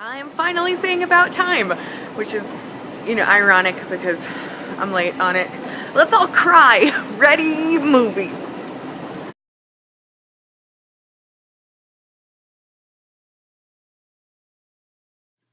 I am finally saying About Time, which is, ironic because I'm late on it. Let's all cry. Ready, movie.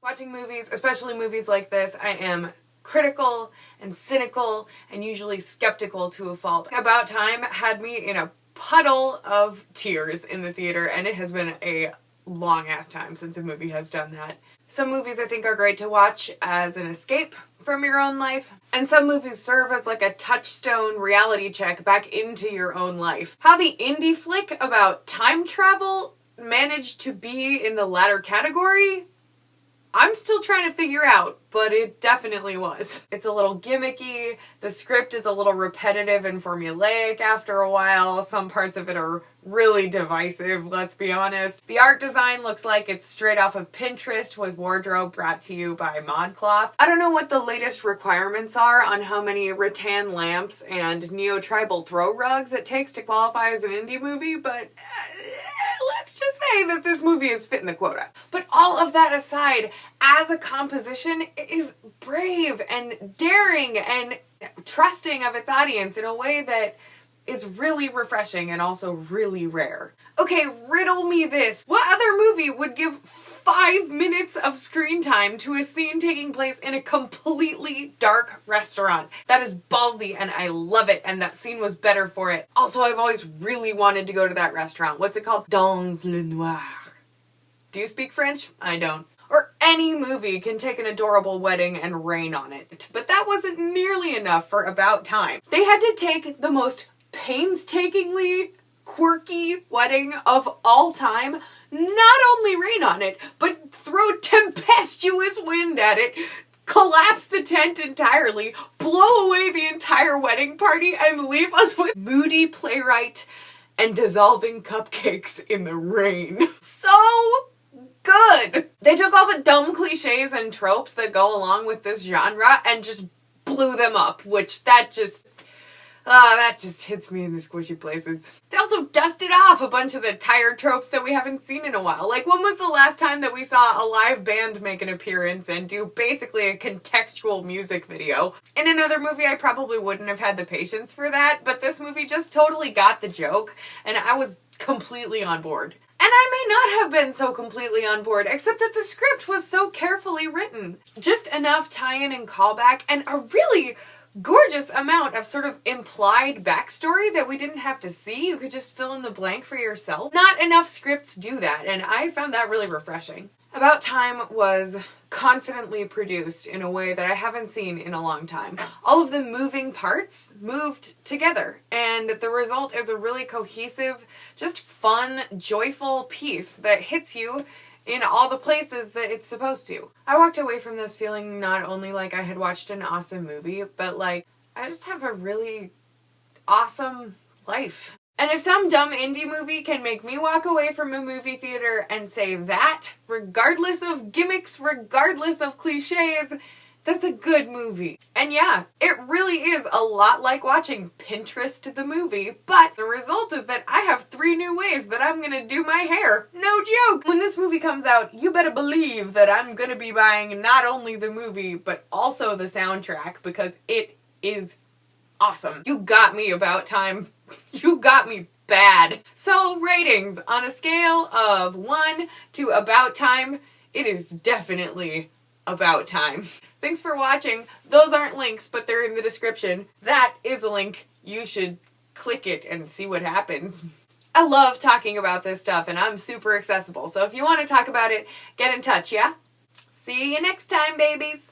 Watching movies, especially movies like this, I am critical and cynical and usually skeptical to a fault. About Time had me in a puddle of tears in the theater, and it has been a long ass time since a movie has done that. Some movies I think are great to watch as an escape from your own life, and some movies serve as like a touchstone reality check back into your own life. How the indie flick about time travel managed to be in the latter category, I'm still trying to figure out, but it definitely was. It's a little gimmicky, the script is a little repetitive and formulaic after a while, some parts of it are really divisive, let's be honest. The art design looks like it's straight off of Pinterest with wardrobe brought to you by ModCloth. I don't know what the latest requirements are on how many rattan lamps and neo-tribal throw rugs it takes to qualify as an indie movie, but let's just say that this movie is fitting the quota. But all of that aside, as a composition, it is brave and daring and trusting of its audience in a way that is really refreshing and also really rare. Okay, riddle me this. What other movie would give 5 minutes of screen time to a scene taking place in a completely dark restaurant? That is ballsy and I love it, and that scene was better for it. Also, I've always really wanted to go to that restaurant. What's it called? Dans le Noir. Do you speak French? I don't. Or any movie can take an adorable wedding and rain on it. But that wasn't nearly enough for About Time. They had to take the most painstakingly quirky wedding of all time, not only rain on it, but throw tempestuous wind at it, collapse the tent entirely, blow away the entire wedding party, and leave us with moody playwright and dissolving cupcakes in the rain. So good! They took all the dumb cliches and tropes that go along with this genre and just blew them up, which that just hits me in the squishy places. They also dusted off a bunch of the tired tropes that we haven't seen in a while. Like, when was the last time that we saw a live band make an appearance and do basically a contextual music video? In another movie, I probably wouldn't have had the patience for that, but this movie just totally got the joke, and I was completely on board. And I may not have been so completely on board, except that the script was so carefully written. Just enough tie-in and callback, and a really gorgeous amount of sort of implied backstory that we didn't have to see. You could just fill in the blank for yourself. Not enough scripts do that, and I found that really refreshing. About Time was confidently produced in a way that I haven't seen in a long time. All of the moving parts moved together, and the result is a really cohesive, just fun, joyful piece that hits you in all the places that it's supposed to. I walked away from this feeling not only like I had watched an awesome movie, but like I just have a really awesome life. And if some dumb indie movie can make me walk away from a movie theater and say that, regardless of gimmicks, regardless of cliches, that's a good movie. And yeah, it really is a lot like watching Pinterest the movie, but the result is that I have 3 new ways that I'm gonna do my hair. No joke! When this movie comes out, you better believe that I'm gonna be buying not only the movie, but also the soundtrack, because it is awesome. You got me, About Time. You got me bad. So, ratings. On a scale of 1 to About Time, it is definitely About Time. Thanks for watching. Those aren't links, but they're in the description. That is a link. You should click it and see what happens. I love talking about this stuff, and I'm super accessible. So if you want to talk about it, get in touch, yeah? See you next time, babies.